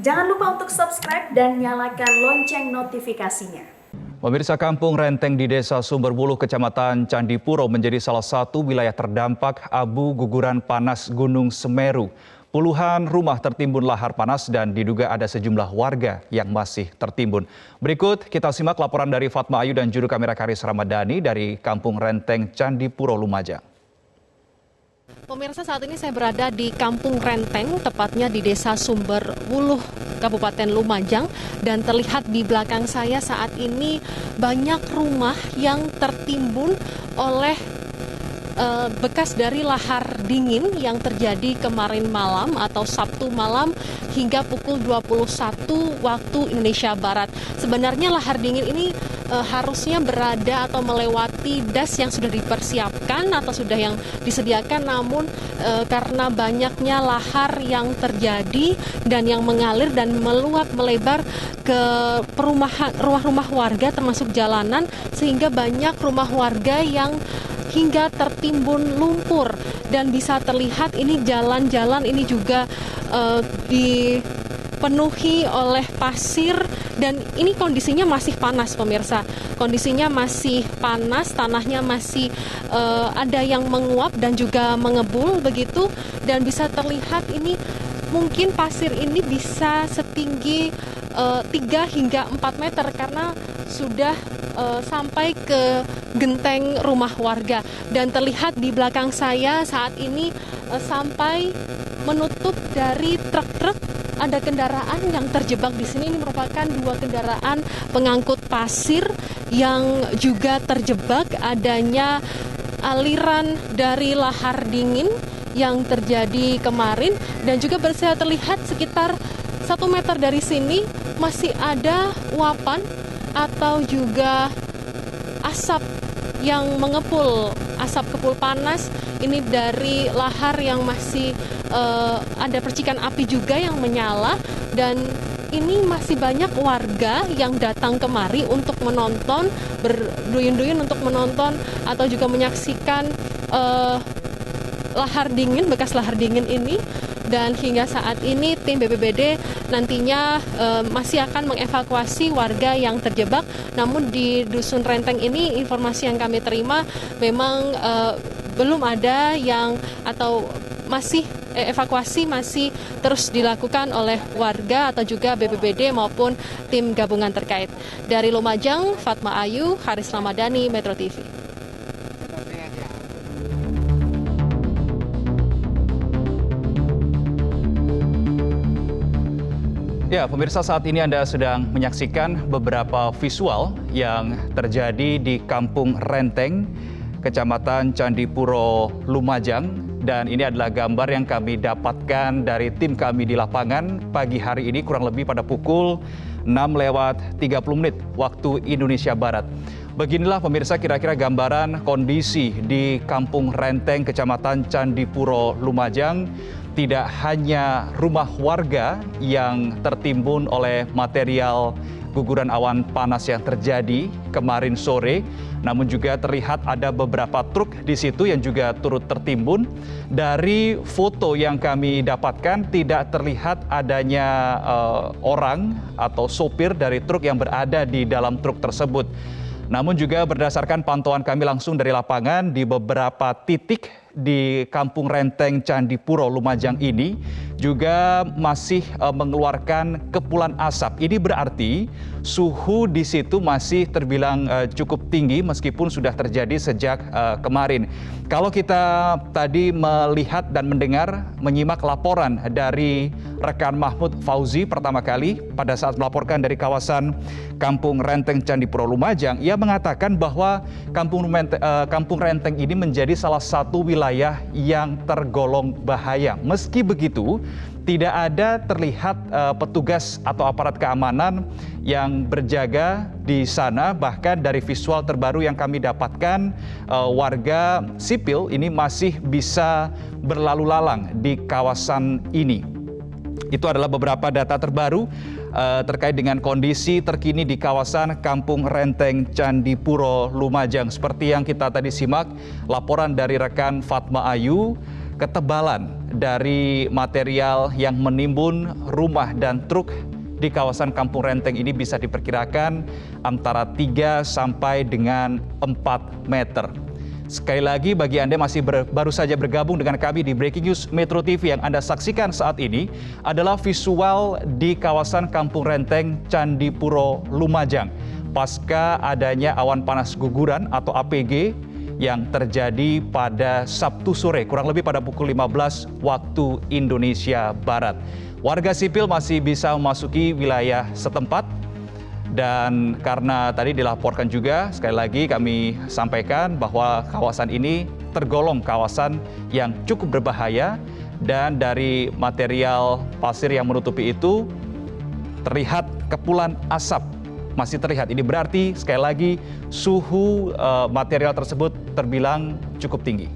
Jangan lupa untuk subscribe dan nyalakan lonceng notifikasinya. Pemirsa, Kampung Renteng di Desa Sumberbuluh, Kecamatan Candipuro menjadi salah satu wilayah terdampak abu guguran panas Gunung Semeru. Puluhan rumah tertimbun lahar panas dan diduga ada sejumlah warga yang masih tertimbun. Berikut kita simak laporan dari Fatma Ayu dan juru kamera Karis Ramadhani dari Kampung Renteng Candipuro, Lumajang. Pemirsa, saat ini saya berada di Kampung Renteng, tepatnya di Desa Sumberbuluh, Kabupaten Lumajang, dan terlihat di belakang saya saat ini banyak rumah yang tertimbun oleh bekas dari lahar dingin yang terjadi kemarin malam atau Sabtu malam hingga pukul 21 waktu Indonesia Barat. Sebenarnya lahar dingin ini harusnya berada atau melewati das yang sudah dipersiapkan atau sudah yang disediakan, namun karena banyaknya lahar yang terjadi dan yang mengalir dan meluap melebar ke rumah-rumah warga termasuk jalanan, sehingga banyak rumah warga yang hingga tertimbun lumpur, dan bisa terlihat ini jalan-jalan ini juga dipenuhi oleh pasir, dan ini kondisinya masih panas, pemirsa. Kondisinya masih panas, tanahnya masih ada yang menguap dan juga mengebul begitu, dan bisa terlihat ini mungkin pasir ini bisa setinggi 3 hingga 4 meter karena sudah sampai ke genteng rumah warga, dan terlihat di belakang saya saat ini sampai menutup dari truk-truk. Ada kendaraan yang terjebak di sini. Ini merupakan 2 kendaraan pengangkut pasir yang juga terjebak adanya aliran dari lahar dingin yang terjadi kemarin, dan juga bisa terlihat sekitar 1 meter dari sini masih ada uapan atau juga asap yang mengepul, asap kepul panas ini dari lahar yang masih ada percikan api juga yang menyala, dan ini masih banyak warga yang datang kemari untuk menonton, berduyun-duyun untuk menonton atau juga menyaksikan lahar dingin, bekas lahar dingin ini. Dan hingga saat ini tim BPBD nantinya masih akan mengevakuasi warga yang terjebak. Namun di Dusun Renteng ini, informasi yang kami terima memang belum ada yang atau masih evakuasi masih terus dilakukan oleh warga atau juga BPBD maupun tim gabungan terkait. Dari Lumajang, Fatma Ayu, Karis Ramadhani, Metro TV. Ya, pemirsa, saat ini Anda sedang menyaksikan beberapa visual yang terjadi di Kampung Renteng, Kecamatan Candipuro, Lumajang. Dan ini adalah gambar yang kami dapatkan dari tim kami di lapangan pagi hari ini, kurang lebih pada pukul 6:30 waktu Indonesia Barat. Beginilah, pemirsa, kira-kira gambaran kondisi di Kampung Renteng, Kecamatan Candipuro, Lumajang. Tidak hanya rumah warga yang tertimbun oleh material guguran awan panas yang terjadi kemarin sore, namun juga terlihat ada beberapa truk di situ yang juga turut tertimbun. Dari foto yang kami dapatkan tidak terlihat adanya orang atau sopir dari truk yang berada di dalam truk tersebut. Namun juga berdasarkan pantauan kami langsung dari lapangan di beberapa titik di Kampung Renteng Candipuro, Lumajang ini juga masih mengeluarkan kepulan asap. Ini berarti suhu di situ masih terbilang cukup tinggi meskipun sudah terjadi sejak kemarin. Kalau kita tadi melihat dan menyimak laporan dari rekan Mahmud Fauzi pertama kali pada saat melaporkan dari kawasan Kampung Renteng Candipuro, Lumajang, ia mengatakan bahwa Kampung Renteng ini menjadi salah satu wilayah yang tergolong bahaya. Meski begitu, tidak ada terlihat petugas atau aparat keamanan yang berjaga di sana. Bahkan dari visual terbaru yang kami dapatkan, warga sipil ini masih bisa berlalu lalang di kawasan ini. Itu adalah beberapa data terbaru terkait dengan kondisi terkini di kawasan Kampung Renteng Candipuro, Lumajang. Seperti yang kita tadi simak laporan dari rekan Fatma Ayu, ketebalan dari material yang menimbun rumah dan truk di kawasan Kampung Renteng ini bisa diperkirakan antara 3 sampai dengan 4 meter. Sekali lagi bagi Anda yang masih baru saja bergabung dengan kami di Breaking News Metro TV, yang Anda saksikan saat ini adalah visual di kawasan Kampung Renteng Candipuro Lumajang pasca adanya awan panas guguran atau APG yang terjadi pada Sabtu sore kurang lebih pada pukul 15 waktu Indonesia Barat. Warga sipil masih bisa memasuki wilayah setempat. Dan karena tadi dilaporkan juga, sekali lagi kami sampaikan bahwa kawasan ini tergolong kawasan yang cukup berbahaya, dan dari material pasir yang menutupi itu terlihat kepulan asap masih terlihat. Ini berarti sekali lagi suhu material tersebut terbilang cukup tinggi.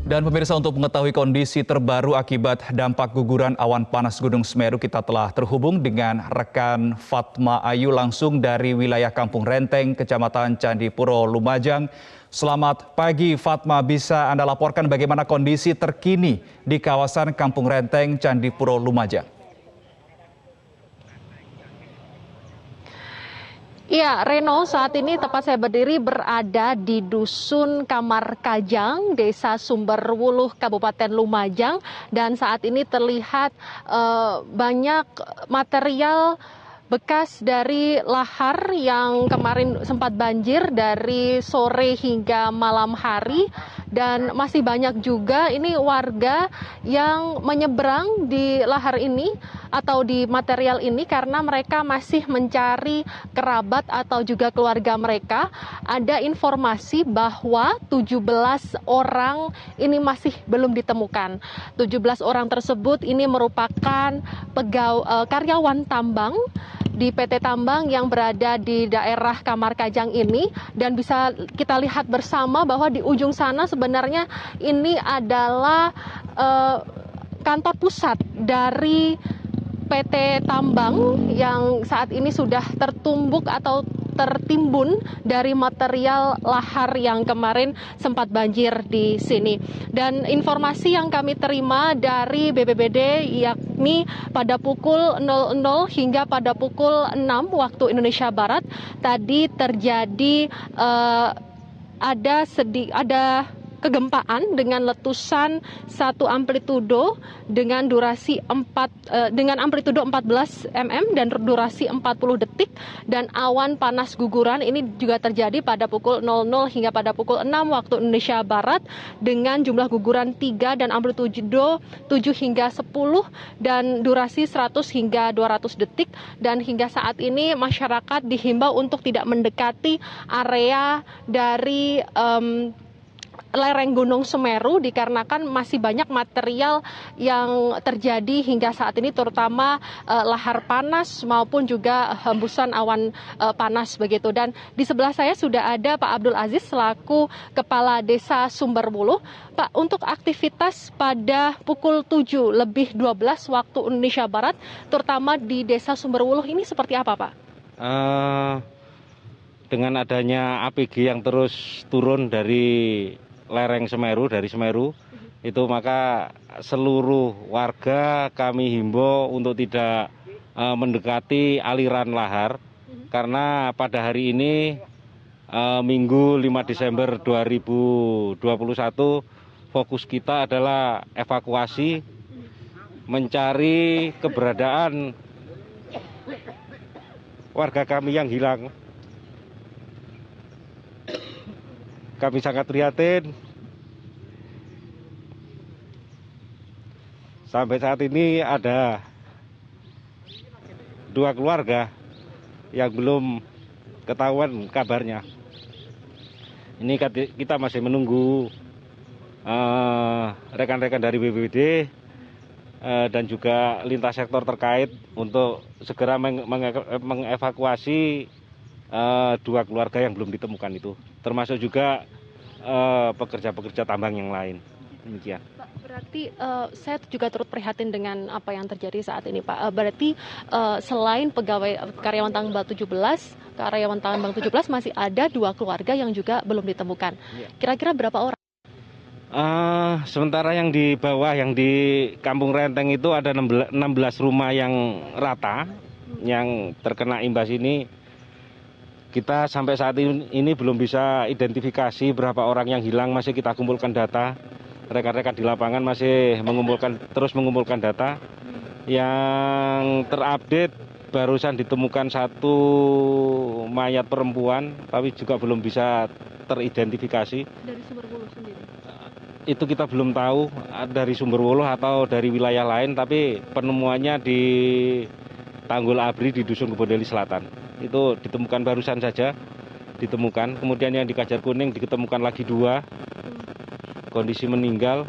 Dan pemirsa, untuk mengetahui kondisi terbaru akibat dampak guguran awan panas Gunung Semeru, kita telah terhubung dengan rekan Fatma Ayu langsung dari wilayah Kampung Renteng, Kecamatan Candipuro, Lumajang. Selamat pagi Fatma, bisa Anda laporkan bagaimana kondisi terkini di kawasan Kampung Renteng, Candipuro, Lumajang? Ya, Reno, saat ini tempat saya berdiri berada di Dusun Kamar Kajang, Desa Sumberwuluh, Kabupaten Lumajang, dan saat ini terlihat banyak material bekas dari lahar yang kemarin sempat banjir dari sore hingga malam hari, dan masih banyak juga ini warga yang menyeberang di lahar ini atau di material ini karena mereka masih mencari kerabat atau juga keluarga mereka. Ada informasi bahwa 17 orang ini masih belum ditemukan. 17 orang tersebut ini merupakan karyawan tambang di PT Tambang yang berada di daerah Kamar Kajang ini, dan bisa kita lihat bersama bahwa di ujung sana sebenarnya ini adalah kantor pusat dari PT Tambang yang saat ini sudah tertumbuk atau tertimbun dari material lahar yang kemarin sempat banjir di sini. Dan informasi yang kami terima dari BPBD yakni pada pukul 00 hingga pada pukul 6 waktu Indonesia Barat tadi terjadi ada kegempaan dengan letusan 1 amplitudo dengan durasi dengan amplitudo 14 mm dan durasi 40 detik, dan awan panas guguran ini juga terjadi pada pukul 00 hingga pada pukul 6 waktu Indonesia Barat dengan jumlah guguran 3 dan amplitudo 7 hingga 10 dan durasi 100 hingga 200 detik. Dan hingga saat ini masyarakat dihimbau untuk tidak mendekati area dari lereng Gunung Semeru dikarenakan masih banyak material yang terjadi hingga saat ini, terutama lahar panas maupun juga hembusan awan panas begitu. Dan di sebelah saya sudah ada Pak Abdul Aziz selaku Kepala Desa Sumberwuluh. Pak, untuk aktivitas pada pukul 7:12 waktu Indonesia Barat, terutama di Desa Sumberwuluh ini seperti apa, Pak? Dengan adanya APG yang terus turun dari lereng Semeru, dari Semeru, itu maka seluruh warga kami himbau untuk tidak mendekati aliran lahar, karena pada hari ini Minggu 5 Desember 2021 fokus kita adalah evakuasi, mencari keberadaan warga kami yang hilang. Kami sangat prihatin. Sampai saat ini ada 2 keluarga yang belum ketahuan kabarnya. Ini kita masih menunggu rekan-rekan dari BPBD dan juga lintas sektor terkait untuk segera mengevakuasi 2 keluarga yang belum ditemukan itu, termasuk juga pekerja-pekerja tambang yang lain. Demikian. Pak, berarti saya juga turut prihatin dengan apa yang terjadi saat ini, Pak. Berarti selain karyawan tambang 17, karyawan tambang 17 masih ada 2 keluarga yang juga belum ditemukan. Kira-kira berapa orang? Sementara yang di bawah, yang di Kampung Renteng itu ada 16 rumah yang rata, yang terkena imbas ini. Kita sampai saat ini belum bisa identifikasi berapa orang yang hilang, masih kita kumpulkan data. Rekan-rekan di lapangan masih terus mengumpulkan data. Yang terupdate barusan ditemukan 1 mayat perempuan, tapi juga belum bisa teridentifikasi. Dari Sumberwuluh sendiri? Itu kita belum tahu dari Sumberwuluh atau dari wilayah lain, tapi penemuannya di Tanggul Abri di Dusun Kebondeli Selatan. Itu ditemukan barusan saja ditemukan. Kemudian yang di Kajar Kuning ditemukan lagi 2 kondisi meninggal.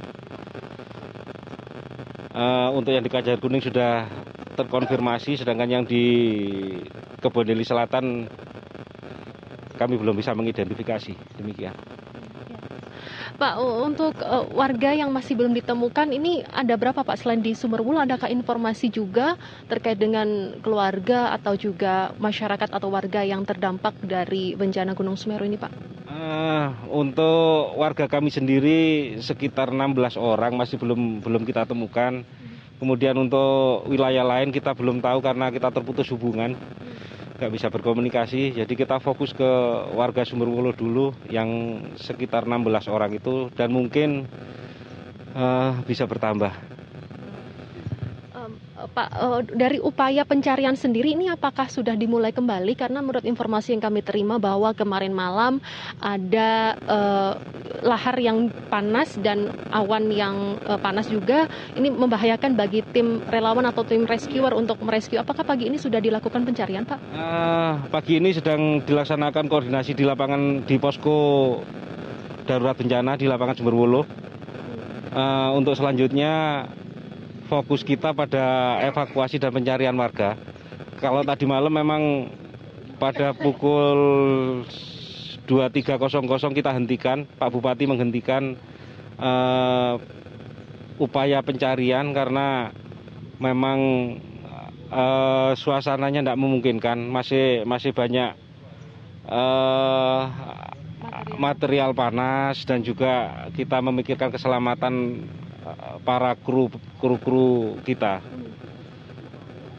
Untuk yang di Kajar Kuning sudah terkonfirmasi, sedangkan yang di Kebondeli Selatan kami belum bisa mengidentifikasi. Demikian. Pak, untuk warga yang masih belum ditemukan ini ada berapa, Pak? Selain di Sumberwuluh, adakah informasi juga terkait dengan keluarga atau juga masyarakat atau warga yang terdampak dari bencana Gunung Semeru ini, Pak? Untuk warga kami sendiri sekitar 16 orang masih belum kita temukan. Kemudian untuk wilayah lain kita belum tahu karena kita terputus hubungan, nggak bisa berkomunikasi. Jadi kita fokus ke warga Sumberwuluh dulu yang sekitar 16 orang itu, dan mungkin bisa bertambah. Pak, dari upaya pencarian sendiri ini apakah sudah dimulai kembali? Karena menurut informasi yang kami terima bahwa kemarin malam ada lahar yang panas dan awan yang panas juga. Ini membahayakan bagi tim relawan atau tim rescuer untuk merescue. Apakah pagi ini sudah dilakukan pencarian, Pak? Pagi ini sedang dilaksanakan koordinasi di lapangan di posko darurat bencana di lapangan Sumberwuluh. Untuk selanjutnya fokus kita pada evakuasi dan pencarian warga. Kalau tadi malam memang pada pukul 23.00 kita hentikan, Pak Bupati menghentikan upaya pencarian karena memang suasananya tidak memungkinkan, masih banyak material panas, dan juga kita memikirkan keselamatan para kru kita.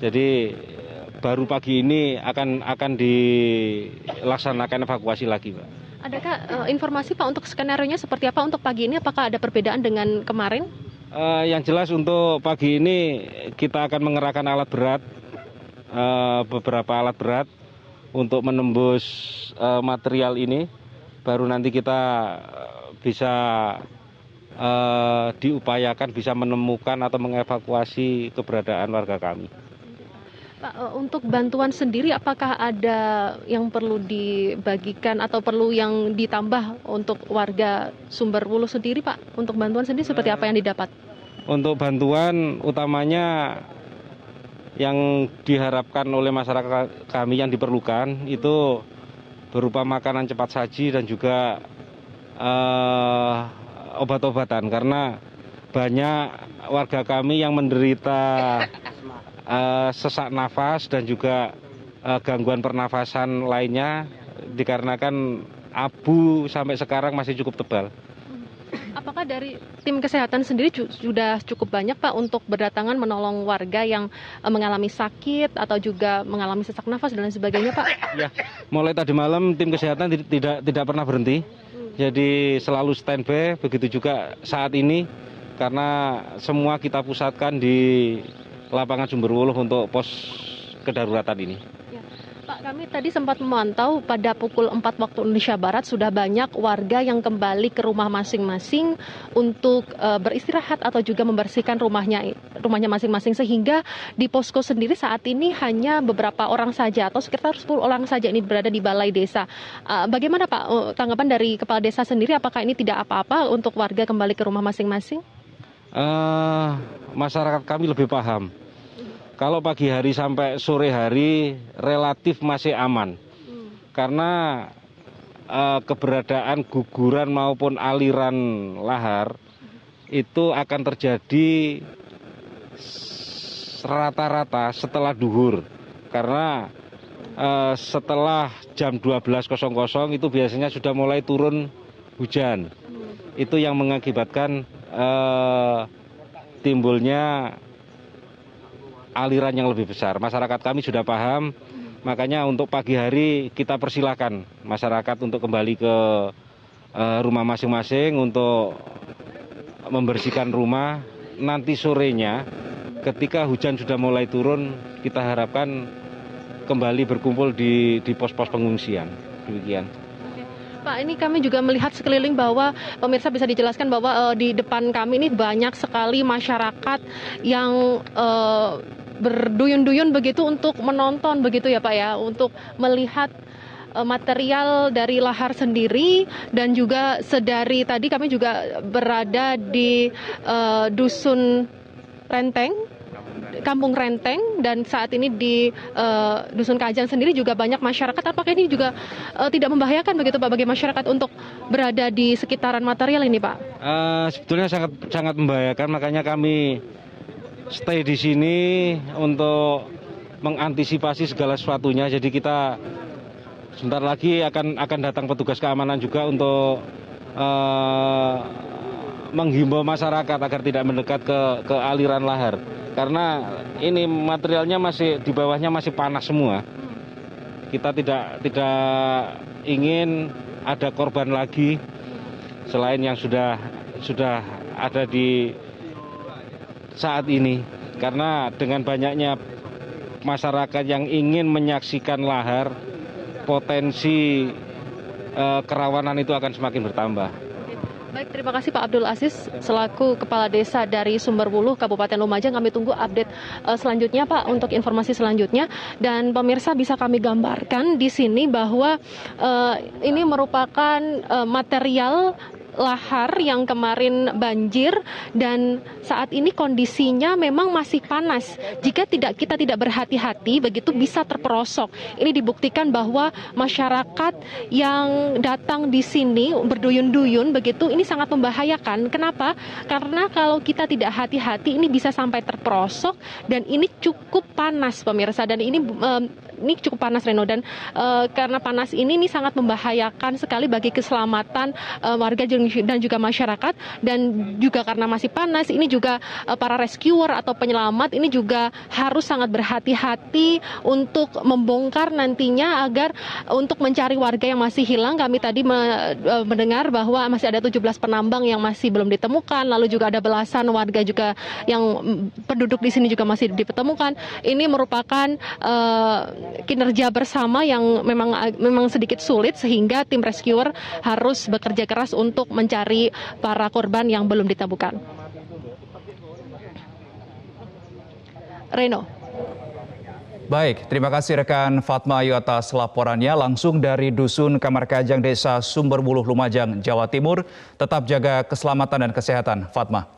Jadi baru pagi ini akan dilaksanakan evakuasi lagi, Pak. Adakah informasi, Pak, untuk skenario-nya seperti apa untuk pagi ini? Apakah ada perbedaan dengan kemarin? Yang jelas untuk pagi ini kita akan mengerahkan alat berat, beberapa alat berat untuk menembus material ini. Baru nanti kita bisa diupayakan bisa menemukan atau mengevakuasi keberadaan warga kami. Pak, untuk bantuan sendiri apakah ada yang perlu dibagikan atau perlu yang ditambah untuk warga Sumberwuluh sendiri, Pak? Untuk bantuan sendiri seperti apa yang didapat? Untuk bantuan utamanya yang diharapkan oleh masyarakat kami yang diperlukan itu berupa makanan cepat saji dan juga obat-obatan, karena banyak warga kami yang menderita sesak nafas dan juga gangguan pernafasan lainnya dikarenakan abu sampai sekarang masih cukup tebal. Apakah dari tim kesehatan sendiri sudah cukup banyak Pak untuk berdatangan menolong warga yang mengalami sakit atau juga mengalami sesak nafas dan lain sebagainya Pak? Ya, mulai tadi malam tim kesehatan tidak pernah berhenti. Jadi selalu standby, begitu juga saat ini karena semua kita pusatkan di lapangan Sumberwuluh untuk pos kedaruratan ini. Pak, kami tadi sempat memantau pada pukul 4 waktu Indonesia Barat sudah banyak warga yang kembali ke rumah masing-masing untuk beristirahat atau juga membersihkan rumahnya masing-masing, sehingga di posko sendiri saat ini hanya beberapa orang saja atau sekitar 10 orang saja ini berada di balai desa. Bagaimana Pak tanggapan dari kepala desa sendiri, apakah ini tidak apa-apa untuk warga kembali ke rumah masing-masing? Masyarakat kami lebih paham. Kalau pagi hari sampai sore hari relatif masih aman, karena keberadaan guguran maupun aliran lahar itu akan terjadi rata-rata setelah duhur, karena setelah jam 12.00 itu biasanya sudah mulai turun hujan. Itu yang mengakibatkan timbulnya aliran yang lebih besar. Masyarakat kami sudah paham, makanya untuk pagi hari kita persilahkan masyarakat untuk kembali ke rumah masing-masing untuk membersihkan rumah. Nanti sorenya ketika hujan sudah mulai turun, kita harapkan kembali berkumpul di pos-pos pengungsian. Demikian. Pak, ini kami juga melihat sekeliling bahwa pemirsa bisa dijelaskan bahwa di depan kami ini banyak sekali masyarakat yang berduyun-duyun begitu untuk menonton begitu ya Pak ya, untuk melihat material dari lahar sendiri. Dan juga sedari tadi kami juga berada di Dusun Renteng, Kampung Renteng, dan saat ini di Dusun Kajang sendiri juga banyak masyarakat. Apakah ini juga tidak membahayakan begitu Pak bagi masyarakat untuk berada di sekitaran material ini Pak? Sebetulnya sangat membahayakan, makanya kami stay di sini untuk mengantisipasi segala sesuatunya. Jadi kita sebentar lagi akan datang petugas keamanan juga untuk menghimbau masyarakat agar tidak mendekat ke aliran lahar. Karena ini materialnya masih di bawahnya masih panas semua. Kita tidak ingin ada korban lagi selain yang sudah ada di saat ini, karena dengan banyaknya masyarakat yang ingin menyaksikan lahar, potensi kerawanan itu akan semakin bertambah. Baik, terima kasih Pak Abdul Aziz selaku Kepala Desa dari Sumberwuluh, Kabupaten Lumajang. Kami tunggu update selanjutnya Pak untuk informasi selanjutnya. Dan pemirsa bisa kami gambarkan di sini bahwa ini merupakan material lahar yang kemarin banjir, dan saat ini kondisinya memang masih panas. Jika kita tidak berhati-hati begitu bisa terperosok. Ini dibuktikan bahwa masyarakat yang datang di sini berduyun-duyun begitu ini sangat membahayakan. Kenapa? Karena kalau kita tidak hati-hati ini bisa sampai terperosok, dan ini cukup panas pemirsa, dan ini cukup panas Reno, dan karena panas ini sangat membahayakan sekali bagi keselamatan warga dan juga masyarakat. Dan juga karena masih panas ini juga para rescuer atau penyelamat ini juga harus sangat berhati-hati untuk membongkar nantinya agar untuk mencari warga yang masih hilang. Kami tadi mendengar bahwa masih ada 17 penambang yang masih belum ditemukan, lalu juga ada belasan warga juga yang penduduk di sini juga masih ditemukan. Ini merupakan kinerja bersama yang memang sedikit sulit, sehingga tim rescuer harus bekerja keras untuk mencari para korban yang belum ditemukan. Reno. Baik, terima kasih rekan Fatma Ayu atas laporannya langsung dari Dusun Kamar Kajang, Desa Sumberwuluh, Lumajang, Jawa Timur. Tetap jaga keselamatan dan kesehatan, Fatma.